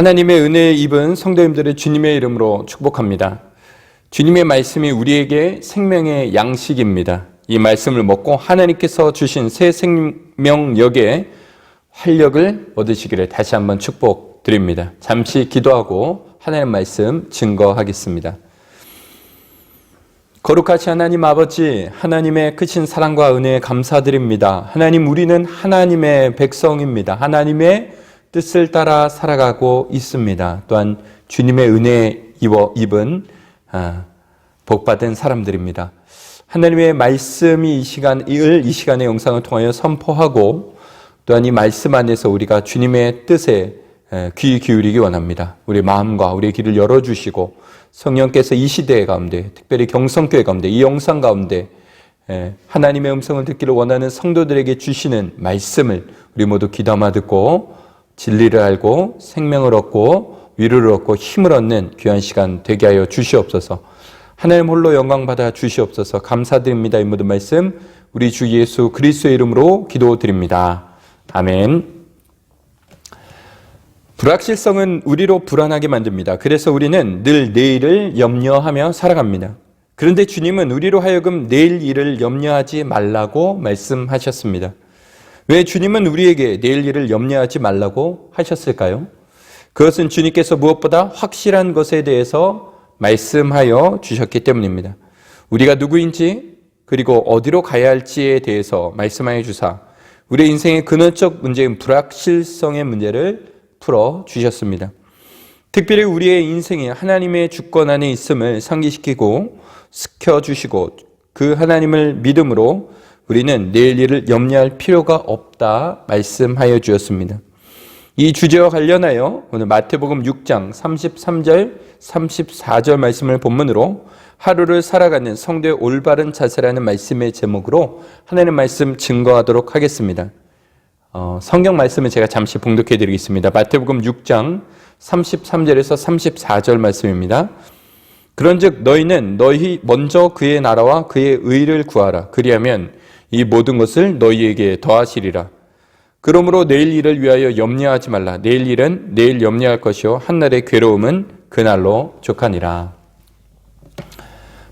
하나님의 은혜에 입은 성도님들의 주님의 이름으로 축복합니다. 주님의 말씀이 우리에게 생명의 양식입니다. 이 말씀을 먹고 하나님께서 주신 새 생명력의 활력을 얻으시기를 다시 한번 축복드립니다. 잠시 기도하고 하나님 말씀 증거하겠습니다. 거룩하신 하나님 아버지, 하나님의 크신 사랑과 은혜에 감사드립니다. 하나님, 우리는 하나님의 백성입니다. 하나님의 뜻을 따라 살아가고 있습니다. 또한 주님의 은혜에 입은 복받은 사람들입니다. 하나님의 말씀이 이 시간의 영상을 통하여 선포하고 또한 이 말씀 안에서 우리가 주님의 뜻에 귀 기울이기 원합니다. 우리 마음과 우리의 귀를 열어주시고 성령께서 이 시대 가운데, 특별히 경성교회 가운데, 이 영상 가운데 하나님의 음성을 듣기를 원하는 성도들에게 주시는 말씀을 우리 모두 귀담아 듣고 진리를 알고 생명을 얻고 위로를 얻고 힘을 얻는 귀한 시간 되게 하여 주시옵소서. 하나님 홀로 영광 받아 주시옵소서. 감사드립니다. 이 모든 말씀 우리 주 예수 그리스도의 이름으로 기도드립니다. 아멘. 불확실성은 우리로 불안하게 만듭니다. 그래서 우리는 늘 내일을 염려하며 살아갑니다. 그런데 주님은 우리로 하여금 내일 일을 염려하지 말라고 말씀하셨습니다. 왜 주님은 우리에게 내일 일을 염려하지 말라고 하셨을까요? 그것은 주님께서 무엇보다 확실한 것에 대해서 말씀하여 주셨기 때문입니다. 우리가 누구인지 그리고 어디로 가야 할지에 대해서 말씀하여 주사 우리의 인생의 근원적 문제인 불확실성의 문제를 풀어주셨습니다. 특별히 우리의 인생이 하나님의 주권 안에 있음을 상기시키고 스켜주시고 그 하나님을 믿음으로 우리는 내일 일을 염려할 필요가 없다 말씀하여 주었습니다. 이 주제와 관련하여 오늘 마태복음 6장 33절 34절 말씀을 본문으로 하루를 살아가는 성도의 올바른 자세라는 말씀의 제목으로 하나님의 말씀 증거하도록 하겠습니다. 성경 말씀을 제가 잠시 봉독해 드리겠습니다. 마태복음 6장 33절에서 34절 말씀입니다. 그런즉 너희는 먼저 그의 나라와 그의 의를 구하라. 그리하면 이 모든 것을 너희에게 더하시리라. 그러므로 내일 일을 위하여 염려하지 말라. 내일 일은 내일 염려할 것이요 한날의 괴로움은 그날로 족하니라.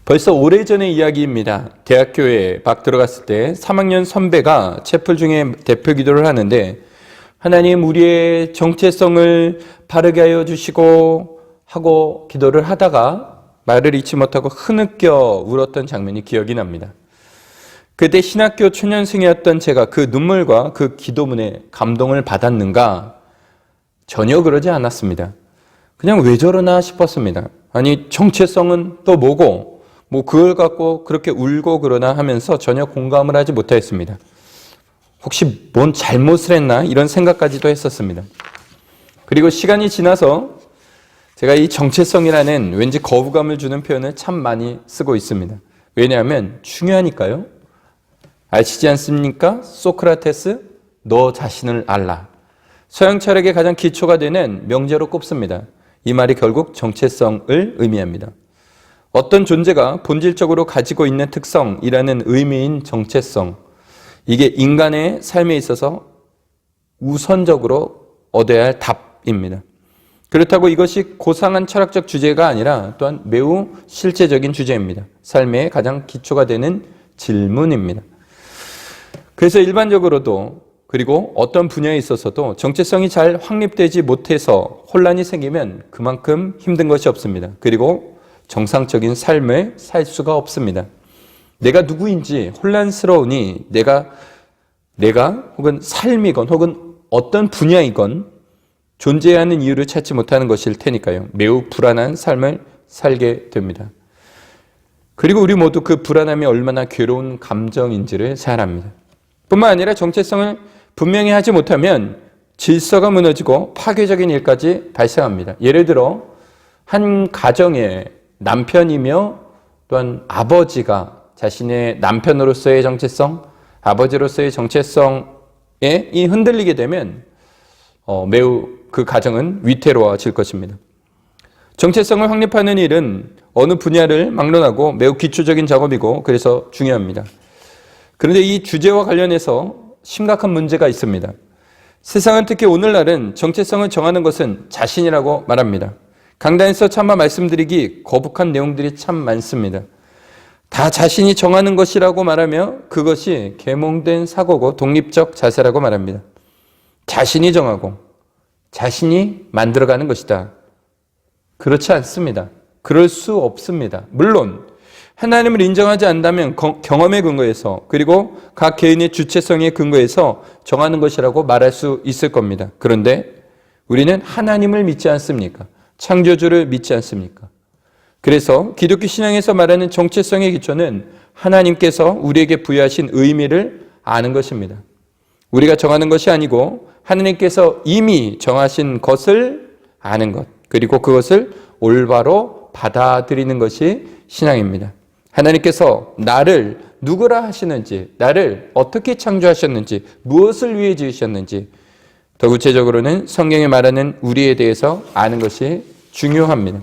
벌써 오래전의 이야기입니다. 대학교에 막 들어갔을 때 3학년 선배가 채플 중에 대표 기도를 하는데 하나님 우리의 정체성을 바르게 하여 주시고 하고 기도를 하다가 말을 잊지 못하고 흐느껴 울었던 장면이 기억이 납니다. 그때 신학교 초년생이었던 제가 그 눈물과 그 기도문에 감동을 받았는가? 전혀 그러지 않았습니다. 그냥 왜 저러나 싶었습니다. 아니 정체성은 또 뭐고 뭐 그걸 갖고 그렇게 울고 그러나 하면서 전혀 공감을 하지 못하였습니다. 혹시 뭔 잘못을 했나? 이런 생각까지도 했었습니다. 그리고 시간이 지나서 제가 이 정체성이라는 왠지 거부감을 주는 표현을 참 많이 쓰고 있습니다. 왜냐하면 중요하니까요. 아시지 않습니까? 소크라테스, 너 자신을 알라. 서양 철학의 가장 기초가 되는 명제로 꼽습니다. 이 말이 결국 정체성을 의미합니다. 어떤 존재가 본질적으로 가지고 있는 특성이라는 의미인 정체성, 이게 인간의 삶에 있어서 우선적으로 얻어야 할 답입니다. 그렇다고 이것이 고상한 철학적 주제가 아니라 또한 매우 실제적인 주제입니다. 삶의 가장 기초가 되는 질문입니다. 그래서 일반적으로도 그리고 어떤 분야에 있어서도 정체성이 잘 확립되지 못해서 혼란이 생기면 그만큼 힘든 것이 없습니다. 그리고 정상적인 삶을 살 수가 없습니다. 내가 누구인지 혼란스러우니 내가 혹은 삶이건 혹은 어떤 분야이건 존재해야 하는 이유를 찾지 못하는 것일 테니까요. 매우 불안한 삶을 살게 됩니다. 그리고 우리 모두 그 불안함이 얼마나 괴로운 감정인지를 잘 압니다. 뿐만 아니라 정체성을 분명히 하지 못하면 질서가 무너지고 파괴적인 일까지 발생합니다. 예를 들어 한 가정의 남편이며 또한 아버지가 자신의 남편으로서의 정체성, 아버지로서의 정체성에 흔들리게 되면 매우 그 가정은 위태로워질 것입니다. 정체성을 확립하는 일은 어느 분야를 막론하고 매우 기초적인 작업이고 그래서 중요합니다. 그런데 이 주제와 관련해서 심각한 문제가 있습니다. 세상은 특히 오늘날은 정체성을 정하는 것은 자신이라고 말합니다. 강단에서 차마 말씀드리기 거북한 내용들이 참 많습니다. 다 자신이 정하는 것이라고 말하며 그것이 계몽된 사고고 독립적 자세라고 말합니다. 자신이 정하고 자신이 만들어가는 것이다. 그렇지 않습니다. 그럴 수 없습니다. 물론 하나님을 인정하지 않는다면 경험의 근거에서 그리고 각 개인의 주체성의 근거에서 정하는 것이라고 말할 수 있을 겁니다. 그런데 우리는 하나님을 믿지 않습니까? 창조주를 믿지 않습니까? 그래서 기독교 신앙에서 말하는 정체성의 기초는 하나님께서 우리에게 부여하신 의미를 아는 것입니다. 우리가 정하는 것이 아니고 하나님께서 이미 정하신 것을 아는 것, 그리고 그것을 올바로 받아들이는 것이 신앙입니다. 하나님께서 나를 누구라 하시는지, 나를 어떻게 창조하셨는지, 무엇을 위해 지으셨는지, 더 구체적으로는 성경에 말하는 우리에 대해서 아는 것이 중요합니다.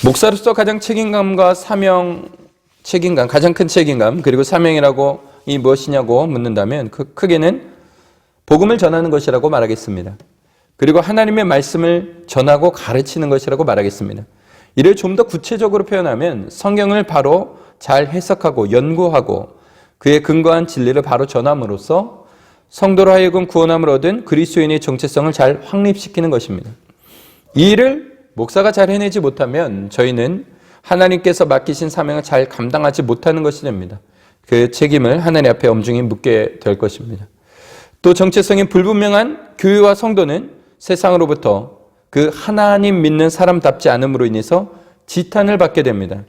목사로서 가장 책임감과 책임감, 가장 큰 책임감, 그리고 사명이라고 이 무엇이냐고 묻는다면 크게는 복음을 전하는 것이라고 말하겠습니다. 그리고 하나님의 말씀을 전하고 가르치는 것이라고 말하겠습니다. 이를 좀 더 구체적으로 표현하면 성경을 바로 잘 해석하고 연구하고 그에 근거한 진리를 바로 전함으로써 성도로 하여금 구원함을 얻은 그리스도인의 정체성을 잘 확립시키는 것입니다. 이 일을 목사가 잘 해내지 못하면 저희는 하나님께서 맡기신 사명을 잘 감당하지 못하는 것이 됩니다. 그 책임을 하나님 앞에 엄중히 묻게 될 것입니다. 또 정체성이 불분명한 교회와 성도는 세상으로부터 그 하나님 믿는 사람답지 않음으로 인해서 지탄을 받게 됩니다.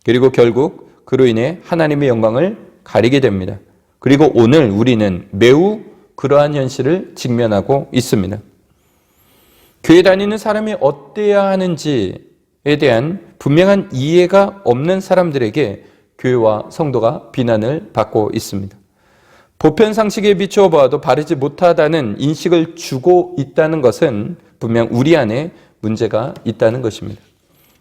그리고 결국 그로 인해 하나님의 영광을 가리게 됩니다. 그리고 오늘 우리는 매우 그러한 현실을 직면하고 있습니다. 교회 다니는 사람이 어때야 하는지에 대한 분명한 이해가 없는 사람들에게 교회와 성도가 비난을 받고 있습니다. 보편 상식에 비추어 보아도 바르지 못하다는 인식을 주고 있다는 것은 분명 우리 안에 문제가 있다는 것입니다.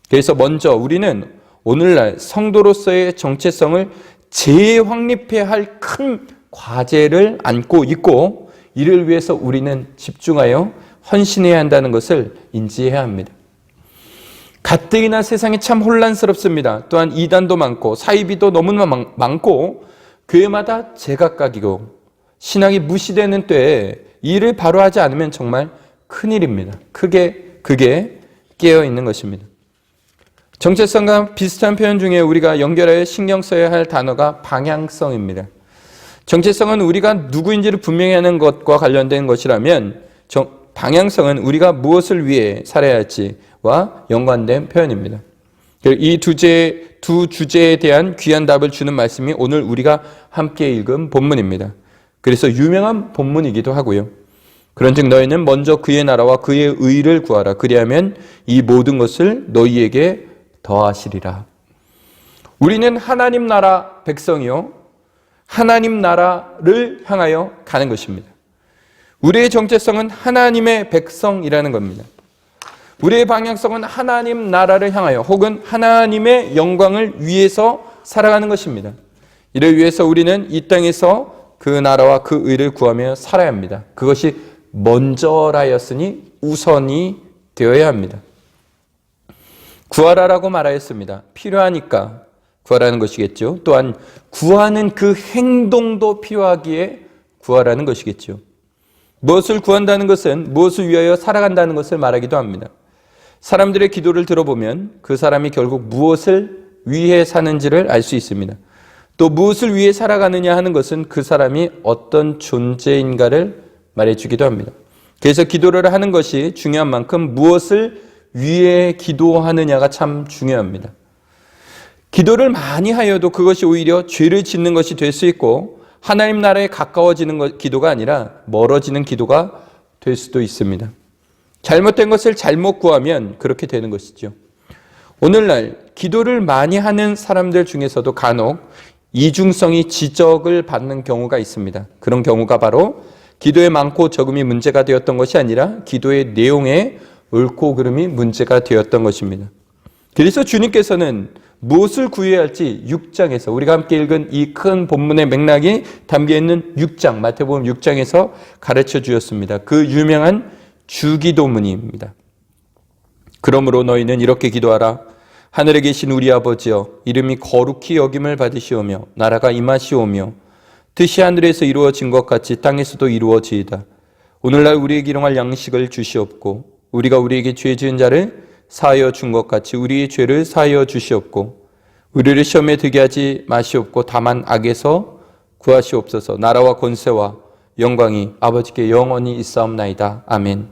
그래서 먼저 우리는 오늘날 성도로서의 정체성을 재확립해야 할 큰 과제를 안고 있고 이를 위해서 우리는 집중하여 헌신해야 한다는 것을 인지해야 합니다. 가뜩이나 세상이 참 혼란스럽습니다. 또한 이단도 많고 사이비도 너무나 많고 교회마다 제각각이고 신앙이 무시되는 때에 일을 바로 하지 않으면 정말 큰일입니다. 그게 깨어있는 것입니다. 정체성과 비슷한 표현 중에 우리가 연결하여 신경 써야 할 단어가 방향성입니다. 정체성은 우리가 누구인지를 분명히 하는 것과 관련된 것이라면 방향성은 우리가 무엇을 위해 살아야 할지와 연관된 표현입니다. 이 두 주제에 대한 귀한 답을 주는 말씀이 오늘 우리가 함께 읽은 본문입니다. 그래서 유명한 본문이기도 하고요. 그런즉 너희는 먼저 그의 나라와 그의 의를 구하라. 그리하면 이 모든 것을 너희에게 더하시리라. 우리는 하나님 나라 백성이요, 하나님 나라를 향하여 가는 것입니다. 우리의 정체성은 하나님의 백성이라는 겁니다. 우리의 방향성은 하나님 나라를 향하여 혹은 하나님의 영광을 위해서 살아가는 것입니다. 이를 위해서 우리는 이 땅에서 그 나라와 그 의를 구하며 살아야 합니다. 그것이 먼저라였으니 우선이 되어야 합니다. 구하라라고 말하였습니다. 필요하니까 구하라는 것이겠죠. 또한 구하는 그 행동도 필요하기에 구하라는 것이겠죠. 무엇을 구한다는 것은 무엇을 위하여 살아간다는 것을 말하기도 합니다. 사람들의 기도를 들어보면 그 사람이 결국 무엇을 위해 사는지를 알 수 있습니다. 또 무엇을 위해 살아가느냐 하는 것은 그 사람이 어떤 존재인가를 말해주기도 합니다. 그래서 기도를 하는 것이 중요한 만큼 무엇을 위해 기도하느냐가 참 중요합니다. 기도를 많이 하여도 그것이 오히려 죄를 짓는 것이 될 수 있고 하나님 나라에 가까워지는 기도가 아니라 멀어지는 기도가 될 수도 있습니다. 잘못된 것을 잘못 구하면 그렇게 되는 것이죠. 오늘날 기도를 많이 하는 사람들 중에서도 간혹 이중성이 지적을 받는 경우가 있습니다. 그런 경우가 바로 기도의 많고 적음이 문제가 되었던 것이 아니라 기도의 내용의 옳고 그름이 문제가 되었던 것입니다. 그래서 주님께서는 무엇을 구해야 할지 6장에서 우리가 함께 읽은 이 큰 본문의 맥락이 담겨있는 6장, 마태복음 6장에서 가르쳐 주었습니다. 그 유명한 주기도문입니다. 그러므로 너희는 이렇게 기도하라. 하늘에 계신 우리 아버지여, 이름이 거룩히 여김을 받으시오며 나라가 임하시오며 뜻이 하늘에서 이루어진 것 같이 땅에서도 이루어지이다. 오늘날 우리에게 일용할 양식을 주시옵고 우리가 우리에게 죄 지은 자를 사하여 준 것 같이 우리의 죄를 사하여 주시옵고 우리를 시험에 들게 하지 마시옵고 다만 악에서 구하시옵소서. 나라와 권세와 영광이 아버지께 영원히 있사옵나이다. 아멘.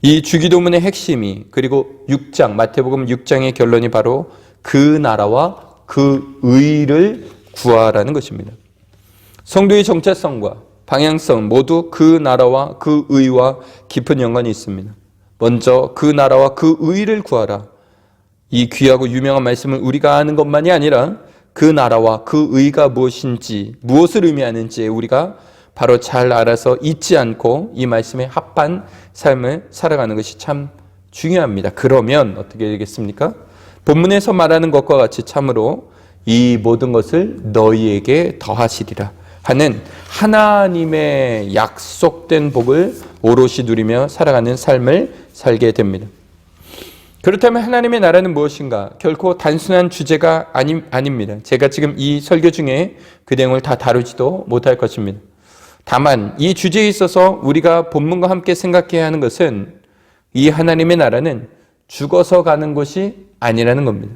이 주기도문의 핵심이, 그리고 6장, 마태복음 6장의 결론이 바로 그 나라와 그 의를 구하라는 것입니다. 성도의 정체성과 방향성 모두 그 나라와 그 의와 깊은 연관이 있습니다. 먼저 그 나라와 그 의를 구하라. 이 귀하고 유명한 말씀을 우리가 아는 것만이 아니라 그 나라와 그 의가 무엇인지, 무엇을 의미하는지 우리가 바로 잘 알아서 잊지 않고 이 말씀에 합한 삶을 살아가는 것이 참 중요합니다. 그러면 어떻게 되겠습니까? 본문에서 말하는 것과 같이 참으로 이 모든 것을 너희에게 더하시리라 하는 하나님의 약속된 복을 오롯이 누리며 살아가는 삶을 살게 됩니다. 그렇다면 하나님의 나라는 무엇인가? 결코 단순한 주제가 아닙니다. 제가 지금 이 설교 중에 그 내용을 다 다루지도 못할 것입니다. 다만 이 주제에 있어서 우리가 본문과 함께 생각해야 하는 것은 이 하나님의 나라는 죽어서 가는 것이 아니라는 겁니다.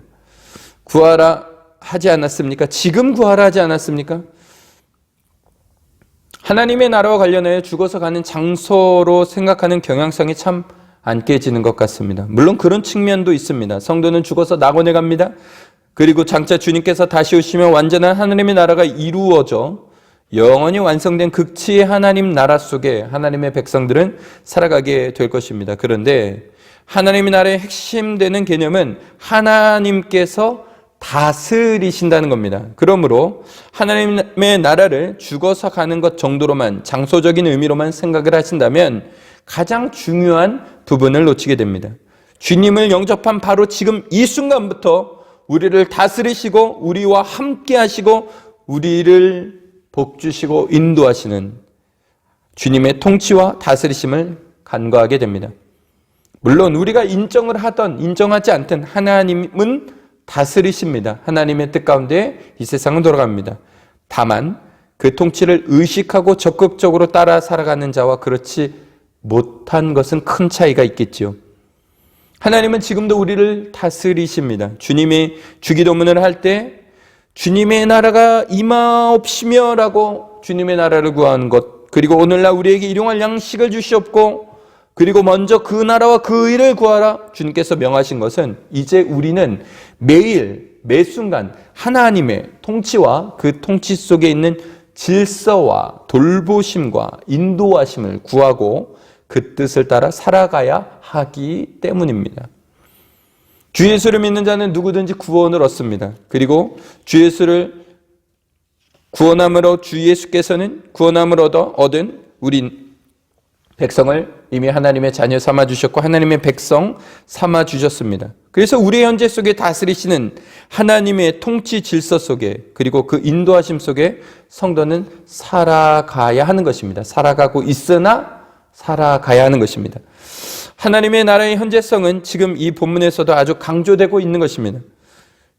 구하라 하지 않았습니까? 지금 구하라 하지 않았습니까? 하나님의 나라와 관련해 죽어서 가는 장소로 생각하는 경향성이 참 안 깨지는 것 같습니다. 물론 그런 측면도 있습니다. 성도는 죽어서 낙원에 갑니다. 그리고 장차 주님께서 다시 오시면 완전한 하나님의 나라가 이루어져 영원히 완성된 극치의 하나님 나라 속에 하나님의 백성들은 살아가게 될 것입니다. 그런데 하나님의 나라의 핵심되는 개념은 하나님께서 다스리신다는 겁니다. 그러므로 하나님의 나라를 죽어서 가는 것 정도로만, 장소적인 의미로만 생각을 하신다면 가장 중요한 부분을 놓치게 됩니다. 주님을 영접한 바로 지금 이 순간부터 우리를 다스리시고 우리와 함께 하시고 우리를 복주시고 인도하시는 주님의 통치와 다스리심을 간과하게 됩니다. 물론 우리가 인정을 하던 인정하지 않든 하나님은 다스리십니다. 하나님의 뜻 가운데 이 세상은 돌아갑니다. 다만 그 통치를 의식하고 적극적으로 따라 살아가는 자와 그렇지 못한 것은 큰 차이가 있겠지요. 하나님은 지금도 우리를 다스리십니다. 주님이 주기도문을 할 때 주님의 나라가 임하옵시며 라고 주님의 나라를 구하는 것, 그리고 오늘날 우리에게 일용할 양식을 주시옵고 그리고 먼저 그 나라와 그 의를 구하라 주님께서 명하신 것은 이제 우리는 매일 매 순간 하나님의 통치와 그 통치 속에 있는 질서와 돌보심과 인도하심을 구하고 그 뜻을 따라 살아가야 하기 때문입니다. 주 예수를 믿는 자는 누구든지 구원을 얻습니다. 그리고 주 예수를 구원함으로 주 예수께서는 구원함을 얻은 우리 백성을 이미 하나님의 자녀 삼아주셨고 하나님의 백성 삼아주셨습니다. 그래서 우리의 현재 속에 다스리시는 하나님의 통치 질서 속에 그리고 그 인도하심 속에 성도는 살아가야 하는 것입니다. 살아가고 있으나 살아가야 하는 것입니다. 하나님의 나라의 현재성은 지금 이 본문에서도 아주 강조되고 있는 것입니다.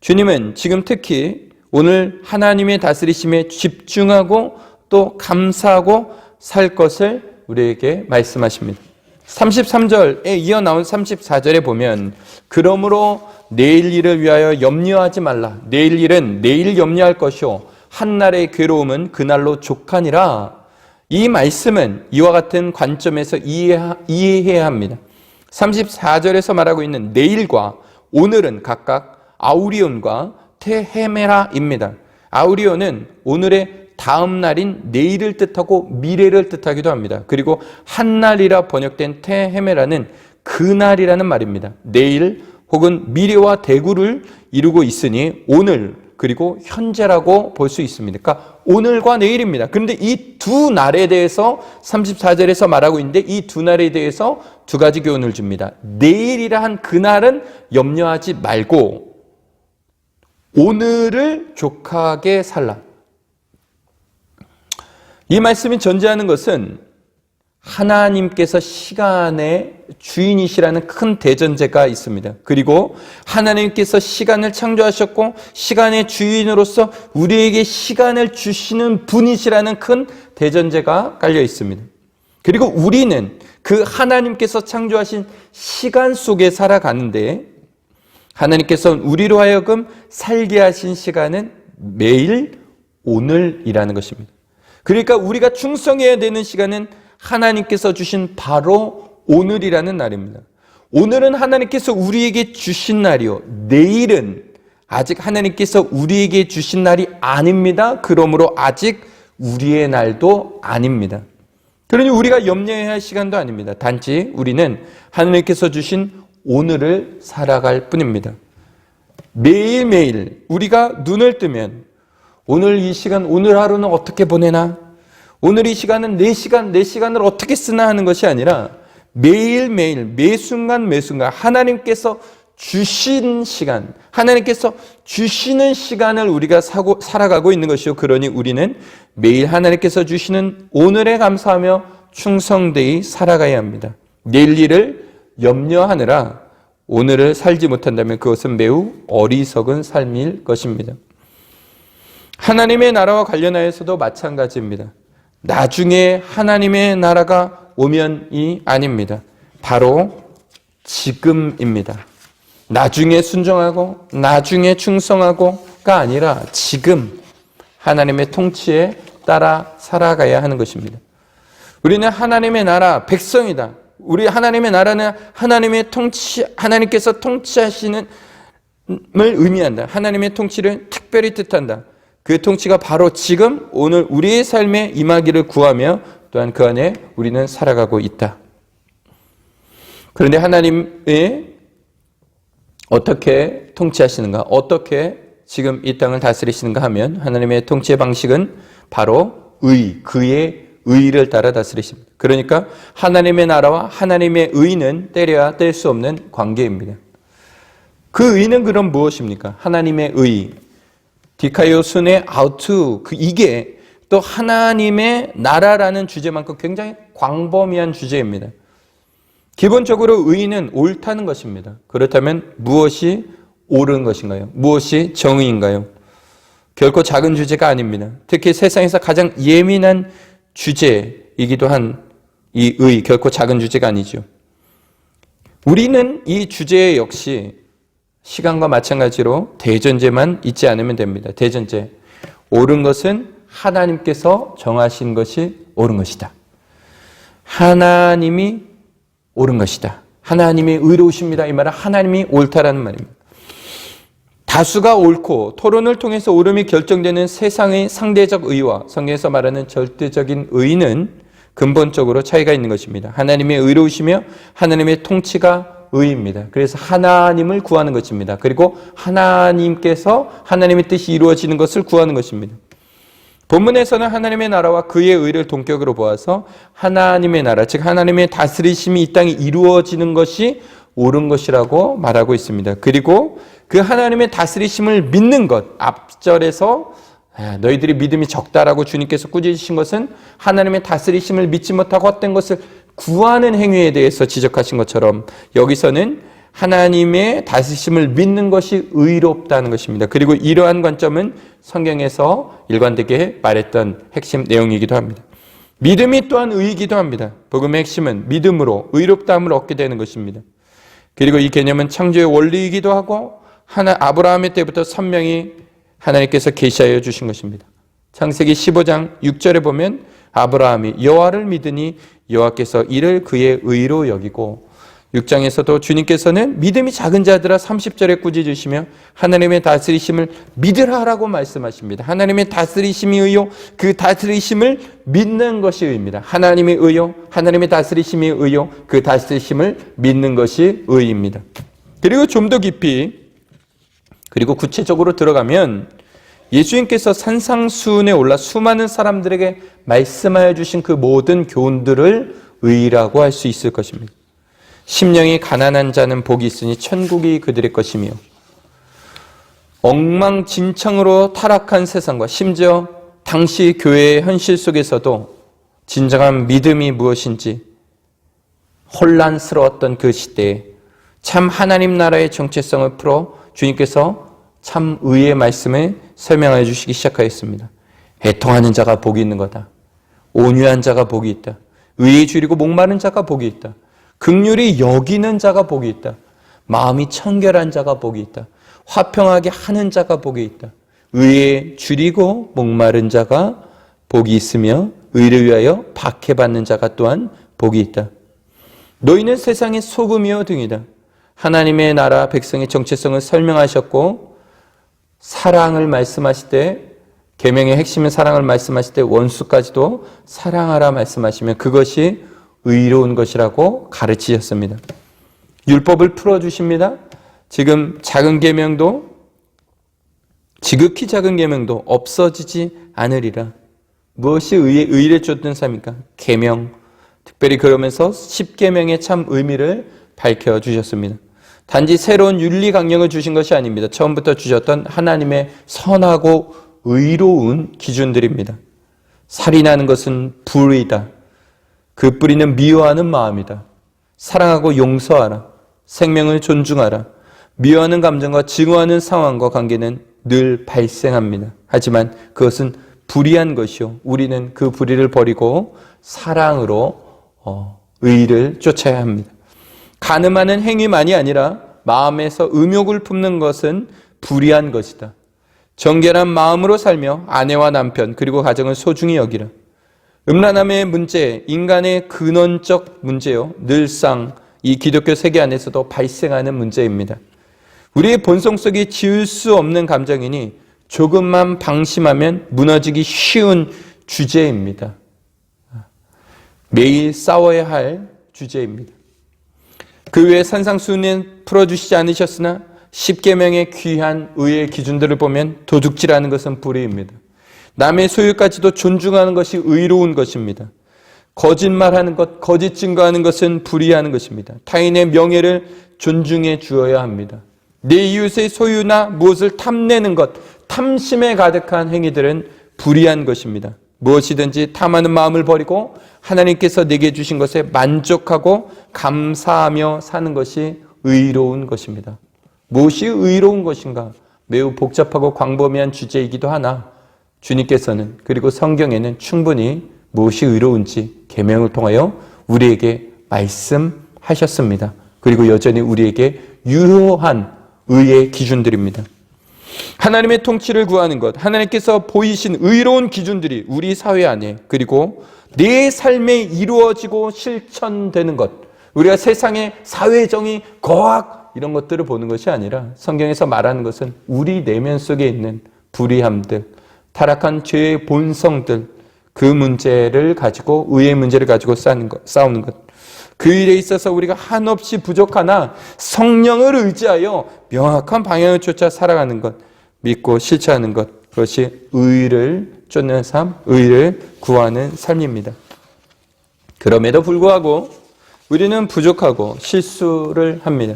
주님은 지금 특히 오늘 하나님의 다스리심에 집중하고 또 감사하고 살 것을 우리에게 말씀하십니다. 33절에 이어 나온 34절에 보면 그러므로 내일 일을 위하여 염려하지 말라. 내일 일은 내일 염려할 것이요 한날의 괴로움은 그날로 족하니라. 이 말씀은 이와 같은 관점에서 이해해야 합니다. 34절에서 말하고 있는 내일과 오늘은 각각 아우리온과 테헤메라입니다. 아우리온은 오늘의 다음 날인 내일을 뜻하고 미래를 뜻하기도 합니다. 그리고 한날이라 번역된 테헤메라는 그날이라는 말입니다. 내일 혹은 미래와 대구를 이루고 있으니 오늘 그리고 현재라고 볼 수 있습니다. 그러니까 오늘과 내일입니다. 그런데 이 두 날에 대해서 34절에서 말하고 있는데 이 두 날에 대해서 두 가지 교훈을 줍니다. 내일이라 한 그날은 염려하지 말고 오늘을 족하게 살라. 이 말씀이 전제하는 것은 하나님께서 시간의 주인이시라는 큰 대전제가 있습니다. 그리고 하나님께서 시간을 창조하셨고 시간의 주인으로서 우리에게 시간을 주시는 분이시라는 큰 대전제가 깔려 있습니다. 그리고 우리는 그 하나님께서 창조하신 시간 속에 살아가는데 하나님께서 우리로 하여금 살게 하신 시간은 매일 오늘이라는 것입니다. 그러니까 우리가 충성해야 되는 시간은 하나님께서 주신 바로 오늘이라는 날입니다. 오늘은 하나님께서 우리에게 주신 날이요. 내일은 아직 하나님께서 우리에게 주신 날이 아닙니다. 그러므로 아직 우리의 날도 아닙니다. 그러니 우리가 염려해야 할 시간도 아닙니다. 단지 우리는 하나님께서 주신 오늘을 살아갈 뿐입니다. 매일매일 우리가 눈을 뜨면 오늘 이 시간, 오늘 하루는 어떻게 보내나? 오늘 이 시간은 내 시간을 어떻게 쓰나 하는 것이 아니라 매일매일, 매순간 하나님께서 주신 시간, 하나님께서 주시는 시간을 우리가 살아가고 있는 것이요. 그러니 우리는 매일 하나님께서 주시는 오늘에 감사하며 충성되이 살아가야 합니다. 내일 일을 염려하느라 오늘을 살지 못한다면 그것은 매우 어리석은 삶일 것입니다. 하나님의 나라와 관련하여서도 마찬가지입니다. 나중에 하나님의 나라가 오면이 아닙니다. 바로 지금입니다. 나중에 순종하고 나중에 충성하고가 아니라 지금 하나님의 통치에 따라 살아가야 하는 것입니다. 우리는 하나님의 나라 백성이다. 우리 하나님의 나라는 하나님께서 통치하시는 을 의미한다. 하나님의 통치를 특별히 뜻한다. 그 통치가 바로 지금 오늘 우리의 삶에 임하기를 구하며 또한 그 안에 우리는 살아가고 있다. 그런데 하나님의 어떻게 통치하시는가? 어떻게 지금 이 땅을 다스리시는가 하면 하나님의 통치의 방식은 바로 그의 의를 따라 다스리십니다. 그러니까 하나님의 나라와 하나님의 의는 떼려야 뗄 수 없는 관계입니다. 그 의는 그럼 무엇입니까? 하나님의 의. 디카이오순의 아우투, 이게 또 하나님의 나라라는 주제만큼 굉장히 광범위한 주제입니다. 기본적으로 의는 옳다는 것입니다. 그렇다면 무엇이 옳은 것인가요? 무엇이 정의인가요? 결코 작은 주제가 아닙니다. 특히 세상에서 가장 예민한 주제이기도 한 이 의, 결코 작은 주제가 아니죠. 우리는 이 주제 역시 시간과 마찬가지로 대전제만 잊지 않으면 됩니다. 대전제. 옳은 것은 하나님께서 정하신 것이 옳은 것이다. 하나님이 옳은 것이다. 하나님이 의로우십니다. 이 말은 하나님이 옳다라는 말입니다. 다수가 옳고 토론을 통해서 옳음이 결정되는 세상의 상대적 의와 성경에서 말하는 절대적인 의는 근본적으로 차이가 있는 것입니다. 하나님의 의로우시며 하나님의 통치가 의입니다. 그래서 하나님을 구하는 것입니다. 그리고 하나님께서 하나님의 뜻이 이루어지는 것을 구하는 것입니다. 본문에서는 하나님의 나라와 그의 의를 동격으로 보아서 하나님의 나라, 즉 하나님의 다스리심이 이 땅에 이루어지는 것이 옳은 것이라고 말하고 있습니다. 그리고 그 하나님의 다스리심을 믿는 것, 앞절에서 너희들이 믿음이 적다라고 주님께서 꾸짖으신 것은 하나님의 다스리심을 믿지 못하고 헛된 것을 구하는 행위에 대해서 지적하신 것처럼 여기서는 하나님의 다스리심을 믿는 것이 의롭다는 것입니다. 그리고 이러한 관점은 성경에서 일관되게 말했던 핵심 내용이기도 합니다. 믿음이 또한 의이기도 합니다. 복음의 핵심은 믿음으로 의롭다함을 얻게 되는 것입니다. 그리고 이 개념은 창조의 원리이기도 하고 아브라함의 때부터 선명히 하나님께서 계시하여 주신 것입니다. 창세기 15장 6절에 보면 아브라함이 여호와를 믿으니 여호와께서 이를 그의 의로 여기고 6장에서도 주님께서는 믿음이 작은 자들아 30절에 꾸짖으시며 하나님의 다스리심을 믿으라라고 말씀하십니다. 하나님의 다스리심이 의요, 그 다스리심을 믿는 것이 의입니다. 하나님의 의요, 하나님의 다스리심이 의요, 그 다스리심을 믿는 것이 의입니다. 그리고 좀 더 깊이 그리고 구체적으로 들어가면 예수님께서 산상수훈에 올라 수많은 사람들에게 말씀하여 주신 그 모든 교훈들을 의라고 할 수 있을 것입니다. 심령이 가난한 자는 복이 있으니 천국이 그들의 것이며 엉망진창으로 타락한 세상과 심지어 당시 교회의 현실 속에서도 진정한 믿음이 무엇인지 혼란스러웠던 그 시대에 참 하나님 나라의 정체성을 풀어 주님께서 참 의의 말씀을 설명해 주시기 시작하였습니다. 애통하는 자가 복이 있는 거다. 온유한 자가 복이 있다. 의에 줄이고 목마른 자가 복이 있다. 긍휼히 여기는 자가 복이 있다. 마음이 청결한 자가 복이 있다. 화평하게 하는 자가 복이 있다. 의에 줄이고 목마른 자가 복이 있으며 의를 위하여 박해받는 자가 또한 복이 있다. 너희는 세상의 소금이요 등이다. 하나님의 나라 백성의 정체성을 설명하셨고 사랑을 말씀하실 때 계명의 핵심인 사랑을 말씀하실 때 원수까지도 사랑하라 말씀하시면 그것이 의로운 것이라고 가르치셨습니다. 율법을 풀어주십니다. 지금 작은 계명도 지극히 작은 계명도 없어지지 않으리라. 무엇이 의를 쫓는 삶입니까? 계명. 특별히 그러면서 10계명의 참 의미를 밝혀주셨습니다. 단지 새로운 윤리 강령을 주신 것이 아닙니다. 처음부터 주셨던 하나님의 선하고 의로운 기준들입니다. 살인하는 것은 불의다. 그 뿌리는 미워하는 마음이다. 사랑하고 용서하라. 생명을 존중하라. 미워하는 감정과 증오하는 상황과 관계는 늘 발생합니다. 하지만 그것은 불의한 것이요. 우리는 그 불의를 버리고 사랑으로 의를 쫓아야 합니다. 간음하는 행위만이 아니라 마음에서 음욕을 품는 것은 불의한 것이다. 정결한 마음으로 살며 아내와 남편 그리고 가정을 소중히 여기라. 음란함의 문제, 인간의 근원적 문제요. 늘상 이 기독교 세계 안에서도 발생하는 문제입니다. 우리의 본성 속에 지울 수 없는 감정이니 조금만 방심하면 무너지기 쉬운 주제입니다. 매일 싸워야 할 주제입니다. 그 외에 산상수훈은 풀어주시지 않으셨으나 10계명의 귀한 의의 기준들을 보면 도둑질하는 것은 불의입니다. 남의 소유까지도 존중하는 것이 의로운 것입니다. 거짓말하는 것, 거짓 증거하는 것은 불의하는 것입니다. 타인의 명예를 존중해 주어야 합니다. 내 이웃의 소유나 무엇을 탐내는 것, 탐심에 가득한 행위들은 불의한 것입니다. 무엇이든지 탐하는 마음을 버리고 하나님께서 내게 주신 것에 만족하고 감사하며 사는 것이 의로운 것입니다. 무엇이 의로운 것인가? 매우 복잡하고 광범위한 주제이기도 하나 주님께서는 그리고 성경에는 충분히 무엇이 의로운지 계명을 통하여 우리에게 말씀하셨습니다. 그리고 여전히 우리에게 유효한 의의 기준들입니다. 하나님의 통치를 구하는 것, 하나님께서 보이신 의로운 기준들이 우리 사회 안에 그리고 내 삶에 이루어지고 실천되는 것, 우리가 세상의 사회정의, 거학 이런 것들을 보는 것이 아니라 성경에서 말하는 것은 우리 내면 속에 있는 불의함들, 타락한 죄의 본성들, 그 문제를 가지고 의의 문제를 가지고 싸우는 것. 그 일에 있어서 우리가 한없이 부족하나 성령을 의지하여 명확한 방향을 쫓아 살아가는 것, 믿고 실천하는 것, 그것이 의를 쫓는 삶, 의를 구하는 삶입니다. 그럼에도 불구하고 우리는 부족하고 실수를 합니다.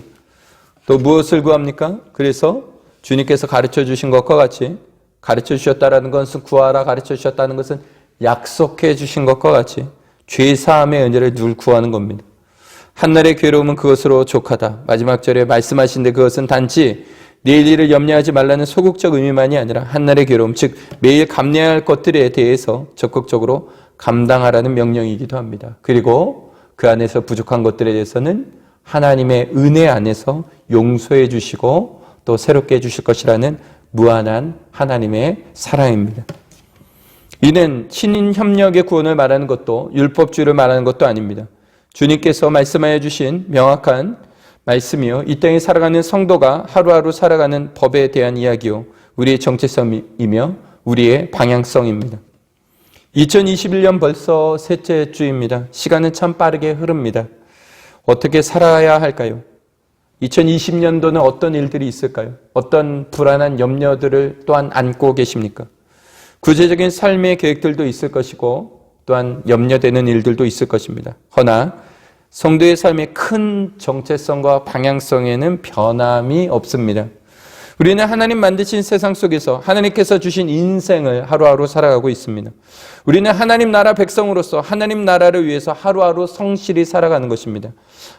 또 무엇을 구합니까? 그래서 주님께서 가르쳐 주신 것과 같이 가르쳐 주셨다는 것은 구하라 가르쳐 주셨다는 것은 약속해 주신 것과 같이 죄사함의 은혜를 늘 구하는 겁니다. 한날의 괴로움은 그것으로 족하다. 마지막 절에 말씀하신데 그것은 단지 내일 일을 염려하지 말라는 소극적 의미만이 아니라 한날의 괴로움, 즉 매일 감내해야 할 것들에 대해서 적극적으로 감당하라는 명령이기도 합니다. 그리고 그 안에서 부족한 것들에 대해서는 하나님의 은혜 안에서 용서해 주시고 또 새롭게 해주실 것이라는 무한한 하나님의 사랑입니다. 이는 친인 협력의 구원을 말하는 것도 율법주의를 말하는 것도 아닙니다. 주님께서 말씀하여 주신 명확한 말씀이요, 이 땅에 살아가는 성도가 하루하루 살아가는 법에 대한 이야기요, 우리의 정체성이며 우리의 방향성입니다. 2021년 벌써 셋째 주입니다. 시간은 참 빠르게 흐릅니다. 어떻게 살아야 할까요? 2020년도는 어떤 일들이 있을까요? 어떤 불안한 염려들을 또한 안고 계십니까? 구체적인 삶의 계획들도 있을 것이고 또한 염려되는 일들도 있을 것입니다. 허나 성도의 삶의 큰 정체성과 방향성에는 변함이 없습니다. 우리는 하나님 만드신 세상 속에서 하나님께서 주신 인생을 하루하루 살아가고 있습니다. 우리는 하나님 나라 백성으로서 하나님 나라를 위해서 하루하루 성실히 살아가는 것입니다.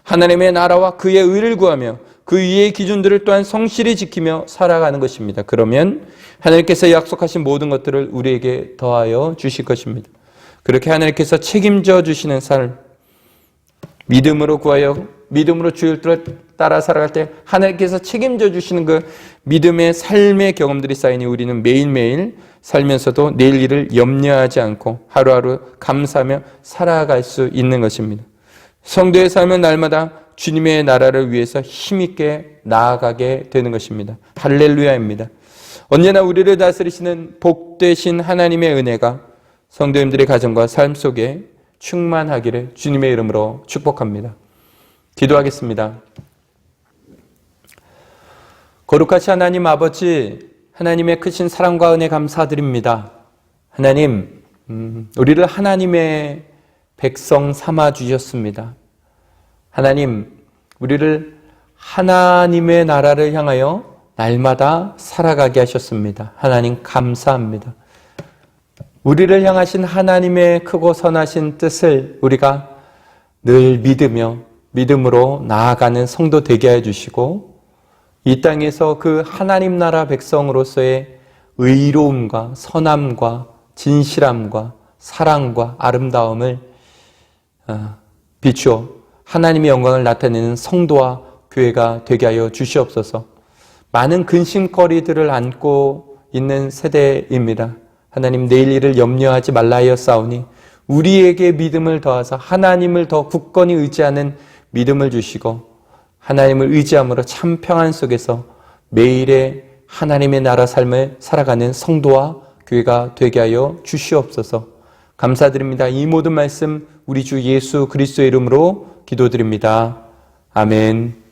하나님의 나라와 그의 의를 구하며 그 위의 기준들을 또한 성실히 지키며 살아가는 것입니다. 그러면 하나님께서 약속하신 모든 것들을 우리에게 더하여 주실 것입니다. 그렇게 하나님께서 책임져 주시는 삶, 믿음으로 구하여 믿음으로 주의 뜻을 따라 살아갈 때 하나님께서 책임져 주시는 그 믿음의 삶의 경험들이 쌓이니 우리는 매일매일 살면서도 내일 일을 염려하지 않고 하루하루 감사하며 살아갈 수 있는 것입니다. 성도의 삶은 날마다 주님의 나라를 위해서 힘있게 나아가게 되는 것입니다. 할렐루야입니다. 언제나 우리를 다스리시는 복되신 하나님의 은혜가 성도님들의 가정과 삶 속에 충만하기를 주님의 이름으로 축복합니다. 기도하겠습니다. 거룩하신 하나님 아버지, 하나님의 크신 사랑과 은혜 감사드립니다. 하나님, 우리를 하나님의 백성 삼아 주셨습니다. 하나님, 우리를 하나님의 나라를 향하여 날마다 살아가게 하셨습니다. 하나님 감사합니다. 우리를 향하신 하나님의 크고 선하신 뜻을 우리가 늘 믿으며 믿음으로 나아가는 성도 되게 해주시고 이 땅에서 그 하나님 나라 백성으로서의 의로움과 선함과 진실함과 사랑과 아름다움을 비추어 하나님의 영광을 나타내는 성도와 교회가 되게 하여 주시옵소서. 많은 근심거리들을 안고 있는 세대입니다. 하나님, 내일 일을 염려하지 말라 하였사오니 우리에게 믿음을 더하사 하나님을 더 굳건히 의지하는 믿음을 주시고 하나님을 의지함으로 참 평안 속에서 매일의 하나님의 나라 삶을 살아가는 성도와 교회가 되게 하여 주시옵소서. 감사드립니다. 이 모든 말씀 우리 주 예수 그리스도의 이름으로 기도드립니다. 아멘.